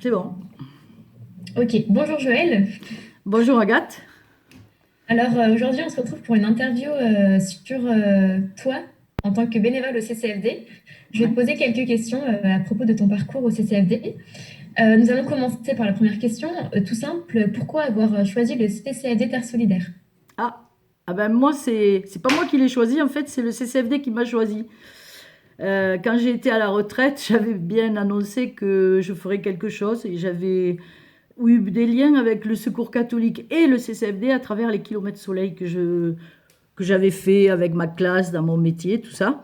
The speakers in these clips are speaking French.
c'est bon. Ok, bonjour Joël. Bonjour Agathe. Alors aujourd'hui on se retrouve pour une interview sur toi en tant que bénévole au CCFD. Je vais te Ouais. poser quelques questions à propos de ton parcours au CCFD. Nous allons commencer par la première question, tout simple. Pourquoi avoir choisi le CCFD Terre Solidaire? Ah, ah ben moi, c'est pas moi qui l'ai choisi, en fait, c'est le CCFD qui m'a choisi. Quand j'ai été à la retraite, j'avais bien annoncé que je ferais quelque chose et j'avais eu des liens avec le Secours catholique et le CCFD à travers les kilomètres soleil que j'avais fait avec ma classe dans mon métier, tout ça.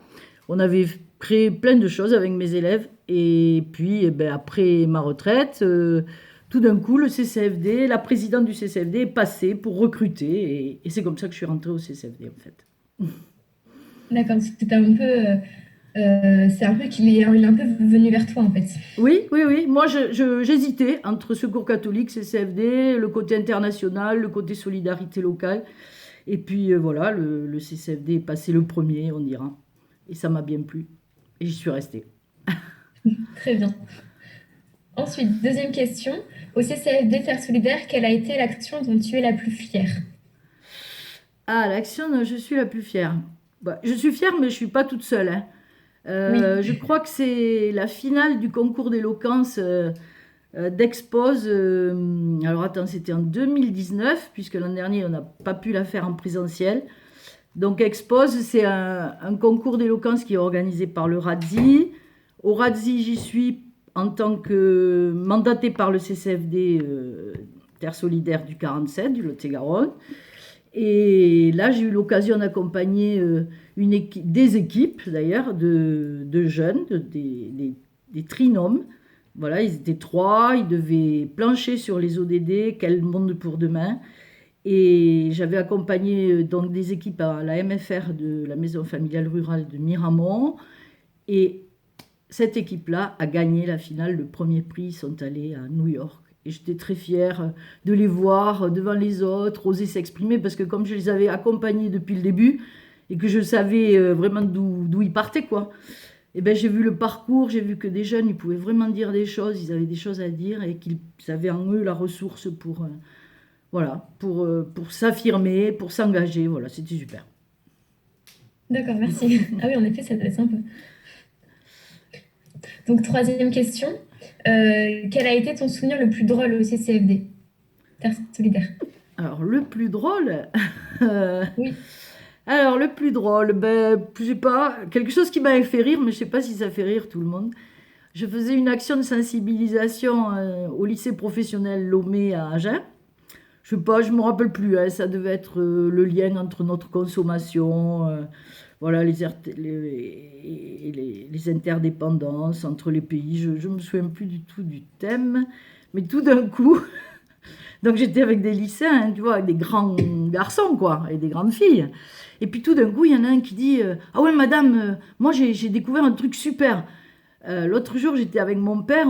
On avait créé plein de choses avec mes élèves. Et puis, après ma retraite, tout d'un coup, le CCFD, la présidente du CCFD est passée pour recruter. Et c'est comme ça que je suis rentrée au CCFD, en fait. D'accord, c'était un peu, c'est un peu il est un peu venu vers toi en fait. Oui, oui, oui. Moi, j'hésitais entre Secours catholique, CCFD, le côté international, le côté solidarité locale. Et puis, voilà, le CCFD est passé le premier, on dira. Et ça m'a bien plu. Et j'y suis restée. Très bien. Ensuite, deuxième question. Au CCFD Terre Solidaire, quelle a été l'action dont tu es la plus fière? Ah, l'action dont je suis la plus fière. Bah, je suis fière, mais je suis pas toute seule, hein. Oui. Je crois que c'est la finale du concours d'éloquence d'Expose. Alors attends, c'était en 2019, puisque l'an dernier, on n'a pas pu la faire en présentiel. Donc Expose, c'est un concours d'éloquence qui est organisé par le RADSI. Au RADSI, j'y suis en tant que mandatée par le CCFD Terre Solidaire du 47, du Lot-et-Garonne. Et là, j'ai eu l'occasion d'accompagner des équipes, d'ailleurs, de jeunes, des trinômes. Voilà, ils étaient trois, ils devaient plancher sur les ODD, quel monde pour demain. Et j'avais accompagné donc des équipes à la MFR de la Maison familiale rurale de Miramont. Et cette équipe-là a gagné la finale. Le premier prix, ils sont allés à New York. Et j'étais très fière de les voir devant les autres, oser s'exprimer, parce que comme je les avais accompagnés depuis le début, et que je savais vraiment d'où ils partaient, quoi. Et ben j'ai vu le parcours, j'ai vu que des jeunes, ils pouvaient vraiment dire des choses, ils avaient des choses à dire, et qu'ils avaient en eux la ressource voilà, pour s'affirmer, pour s'engager. Voilà, c'était super. D'accord, merci. Ah oui, en effet, ça doit être sympa. Donc, troisième question. Quel a été ton souvenir le plus drôle au CCFD? Terre solidaire. Alors, le plus drôle, euh, Oui. Alors, le plus drôle, je sais pas, quelque chose qui m'avait fait rire, mais je sais pas si ça fait rire tout le monde. Je faisais une action de sensibilisation au lycée professionnel Lomé à Agen. Je sais pas, je me rappelle plus, hein, ça devait être le lien entre notre consommation, voilà, les interdépendances entre les pays. Je me souviens plus du tout du thème, mais tout d'un coup, donc j'étais avec des lycéens, hein, tu vois, avec des grands garçons, quoi, et des grandes filles. Et puis tout d'un coup, il y en a un qui dit ah ouais, madame, moi j'ai découvert un truc super. L'autre jour, j'étais avec mon père,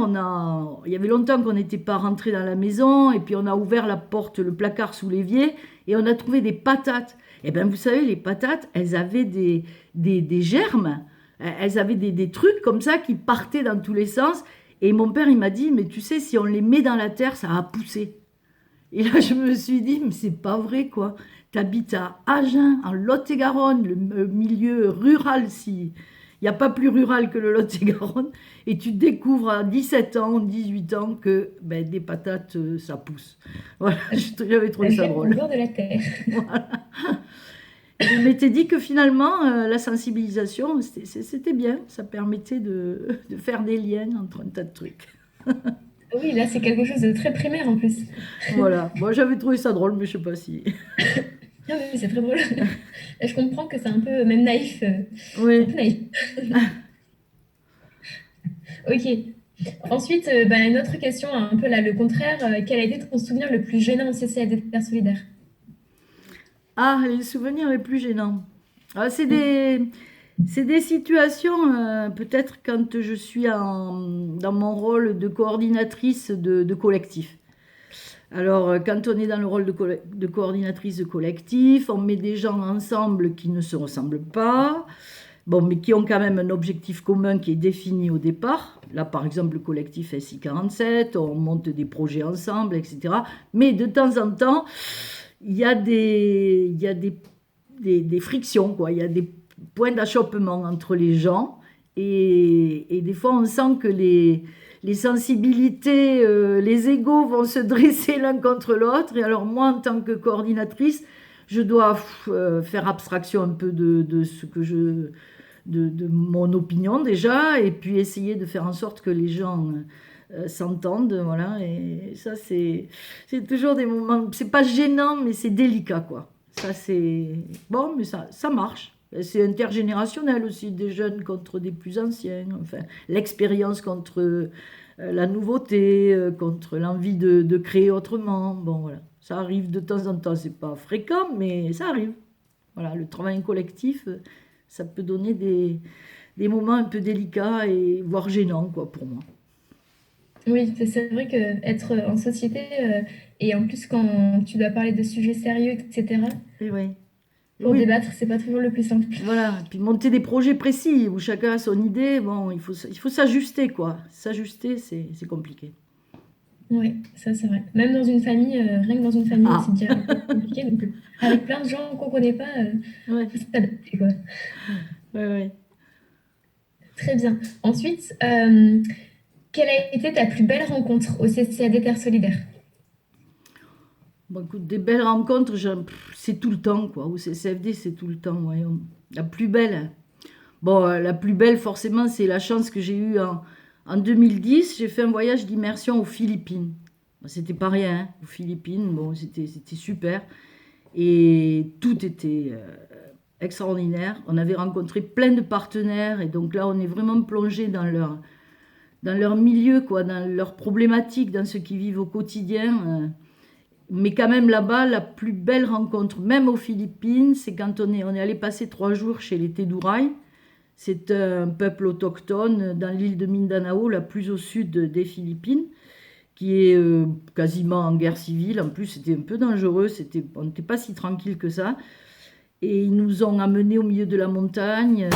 il y avait longtemps qu'on n'était pas rentré dans la maison, et puis on a ouvert la porte, le placard sous l'évier, et on a trouvé des patates. Et bien, vous savez, les patates, elles avaient des germes, elles avaient des trucs comme ça qui partaient dans tous les sens. Et mon père, il m'a dit, mais tu sais, si on les met dans la terre, ça va pousser. Et là, je me suis dit, mais c'est pas vrai, quoi. T'habites à Agen, en Lot-et-Garonne, le milieu rural, si. Il n'y a pas plus rural que le Lot-et-Garonne. Et tu découvres à 17 ans, 18 ans que ben, des patates, ça pousse. Voilà, j'avais trouvé Ça ça germe en drôle. dehors de la terre. Voilà. Et je m'étais dit que finalement, la sensibilisation, c'était bien. Ça permettait de faire des liens entre un tas de trucs. Oui, là, c'est quelque chose de très primaire en plus. Voilà. Moi, j'avais trouvé ça drôle, mais je sais pas si. Ah oui, c'est très drôle. Là, je comprends que c'est un peu même naïf. C'est un peu Oui. naïf. Ok. Ensuite, une autre question, un peu là, le contraire. Quel a été ton souvenir le plus gênant au CCFD Terre solidaire? Ah, les souvenirs les plus gênants. Ah, c'est des situations, peut-être quand je suis dans mon rôle de coordinatrice de collectif. Alors, quand on est dans le rôle de coordinatrice de collectif, on met des gens ensemble qui ne se ressemblent pas. bon, mais qui ont quand même un objectif commun qui est défini au départ. Là, par exemple, le collectif SI47, on monte des projets ensemble, etc. Mais de temps en temps, il y a des frictions, quoi. Il y a des points d'achoppement entre les gens. Et des fois, on sent que les sensibilités, les égos vont se dresser l'un contre l'autre. Et alors, moi, en tant que coordinatrice, je dois faire abstraction un peu de ce que de mon opinion déjà, et puis essayer de faire en sorte que les gens s'entendent, voilà. Et ça, c'est toujours des moments, c'est pas gênant, mais c'est délicat, quoi. Ça, c'est bon, mais ça marche. C'est intergénérationnel aussi, des jeunes contre des plus anciens, enfin, l'expérience contre la nouveauté, contre l'envie de créer autrement. Bon, voilà. Ça arrive de temps en temps, c'est pas fréquent, mais ça arrive. Voilà, le travail collectif, ça peut donner des moments un peu délicats et voire gênants, quoi, pour moi. Oui, c'est vrai qu'être en société, et en plus quand tu dois parler de sujets sérieux, etc., Et oui. pour Oui, débattre, c'est pas toujours le plus simple. voilà. Et puis monter des projets précis où chacun a son idée, bon, il faut s'ajuster, quoi. S'ajuster, c'est compliqué. Oui, ça c'est vrai. Même dans une famille, rien que dans une famille, c'est Ah, déjà compliqué. Donc, avec plein de gens qu'on connaît pas, ouais, faut s'adapter, quoi. ouais, ouais. Très bien. Ensuite, quelle a été ta plus belle rencontre au CCAD Terre Solidaire? Bon, écoute, des belles rencontres, c'est tout le temps, quoi. Au CCFD, c'est tout le temps, ouais. La plus belle. Bon, la plus belle, forcément, c'est la chance que j'ai eue en 2010. J'ai fait un voyage d'immersion aux Philippines. Bon, c'était pas rien, hein, aux Philippines. Bon, c'était super. Et tout était extraordinaire. On avait rencontré plein de partenaires. Et donc là, on est vraiment plongé dans leur milieu, quoi, dans leurs problématiques, dans ce qu'ils vivent au quotidien. Mais quand même là-bas, la plus belle rencontre, même aux Philippines, c'est quand on est allé passer 3 jours chez les Teduray. C'est un peuple autochtone dans l'île de Mindanao, la plus au sud des Philippines, qui est quasiment en guerre civile. En plus, c'était un peu dangereux, on n'était pas si tranquille que ça. Et ils nous ont amenés au milieu de la montagne,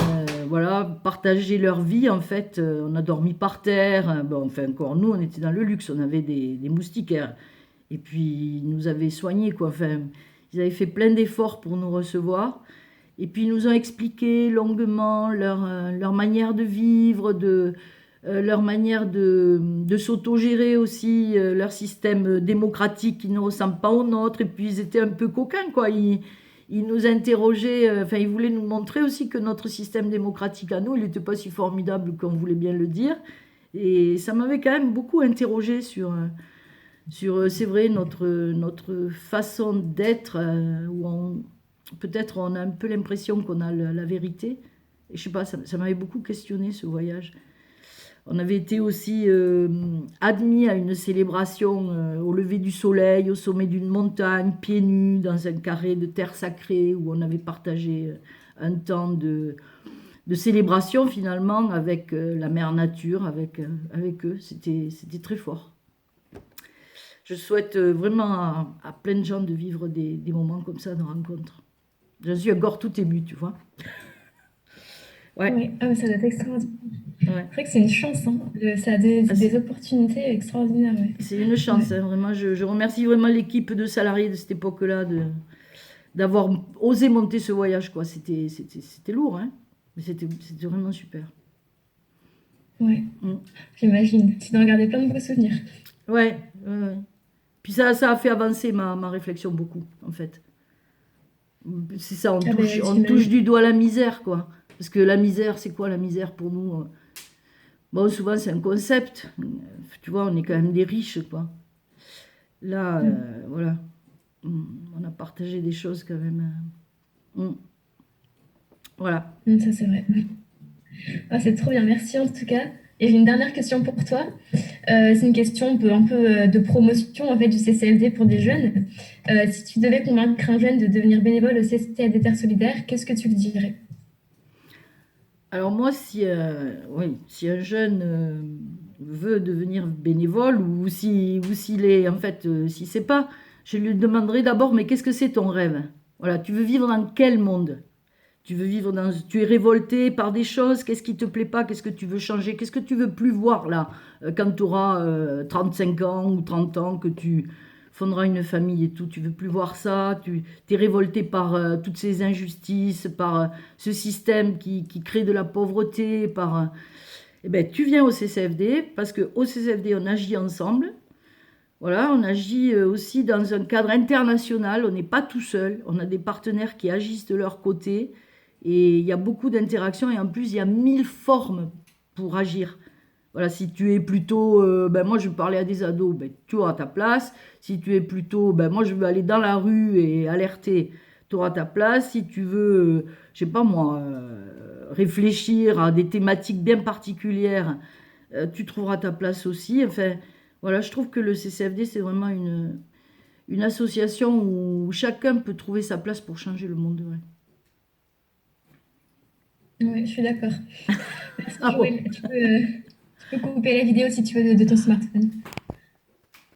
voilà, partager leur vie en fait. On a dormi par terre, bon, enfin encore nous, on était dans le luxe, on avait des moustiquaires. Et puis ils nous avaient soignés, quoi. Enfin, ils avaient fait plein d'efforts pour nous recevoir. Et puis ils nous ont expliqué longuement leur manière de vivre, leur manière de s'autogérer aussi, leur système démocratique qui ne ressemble pas au nôtre. Et puis ils étaient un peu coquins, quoi. Ils nous interrogeaient, enfin ils voulaient nous montrer aussi que notre système démocratique à nous, il n'était pas si formidable qu'on voulait bien le dire. Et ça m'avait quand même beaucoup interrogé sur c'est vrai, notre façon d'être, où peut-être on a un peu l'impression qu'on a la vérité. Et je sais pas, ça m'avait beaucoup questionné ce voyage. On avait été aussi admis à une célébration au lever du soleil, au sommet d'une montagne, pieds nus, dans un carré de terre sacrée, où on avait partagé un temps de célébration finalement avec la mère nature, avec eux. C'était très fort. Je souhaite vraiment à plein de gens de vivre des moments comme ça de rencontre. Je suis encore tout émue, tu vois. Ouais, Oui, ah, mais ça doit être extraordinaire. ouais. C'est vrai que c'est une chance, hein. Ça a Ah, des opportunités extraordinaires, ouais. c'est une Ouais. chance, hein, vraiment. Je remercie vraiment l'équipe de salariés de cette époque-là d'avoir osé monter ce voyage, quoi. C'était lourd, hein, mais c'était vraiment super. Ouais, Mm. j'imagine. Tu dois en garder plein de beaux souvenirs. Ouais, ouais, ouais. Puis ça a fait avancer ma réflexion beaucoup, en fait. C'est ça, Ah ben, on touche j'imagine. du doigt la misère, quoi. Parce que la misère, c'est quoi la misère pour nous? Bon, souvent, c'est un concept. Tu vois, on est quand même des riches, quoi. Là, Mm. voilà. On a partagé des choses quand même. Voilà. Ça, c'est vrai. Ah, c'est trop bien. Merci en tout cas. Et j'ai une dernière question pour toi. C'est une question un peu de promotion en fait, du CCFD pour des jeunes. Si tu devais convaincre un jeune de devenir bénévole au CCFD Terre Solidaire, qu'est-ce que tu lui dirais? Alors moi, oui, si un jeune veut devenir bénévole ou s'il est, en fait, s'il sait pas, je lui demanderai d'abord, mais qu'est-ce que c'est ton rêve? Voilà, tu veux vivre dans quel monde? Tu veux vivre dans, tu es révolté par des choses, qu'est-ce qui te plaît pas, qu'est-ce que tu veux changer, qu'est-ce que tu veux plus voir là, quand tu auras 35 ans ou 30 ans, que tu fonderas une famille et tout, tu veux plus voir ça, tu es révolté par toutes ces injustices, par ce système qui crée de la pauvreté, eh ben, tu viens au CCFD, parce qu'au CCFD, on agit ensemble. Voilà, on agit aussi dans un cadre international, on n'est pas tout seul, on a des partenaires qui agissent de leur côté et il y a beaucoup d'interactions et en plus il y a 1000 formes pour agir. Voilà, si tu es plutôt, ben moi je parlais à des ados, ben tu auras ta place. Si tu es plutôt, ben moi je veux aller dans la rue et alerter, tu auras ta place. Si tu veux, je sais pas moi, réfléchir à des thématiques bien particulières, tu trouveras ta place aussi. Enfin, voilà, je trouve que le CCFD, c'est vraiment une association où chacun peut trouver sa place pour changer le monde. Ouais. Ouais, je suis d'accord. Merci Ah bon. Joël. Tu peux couper la vidéo si tu veux de ton smartphone.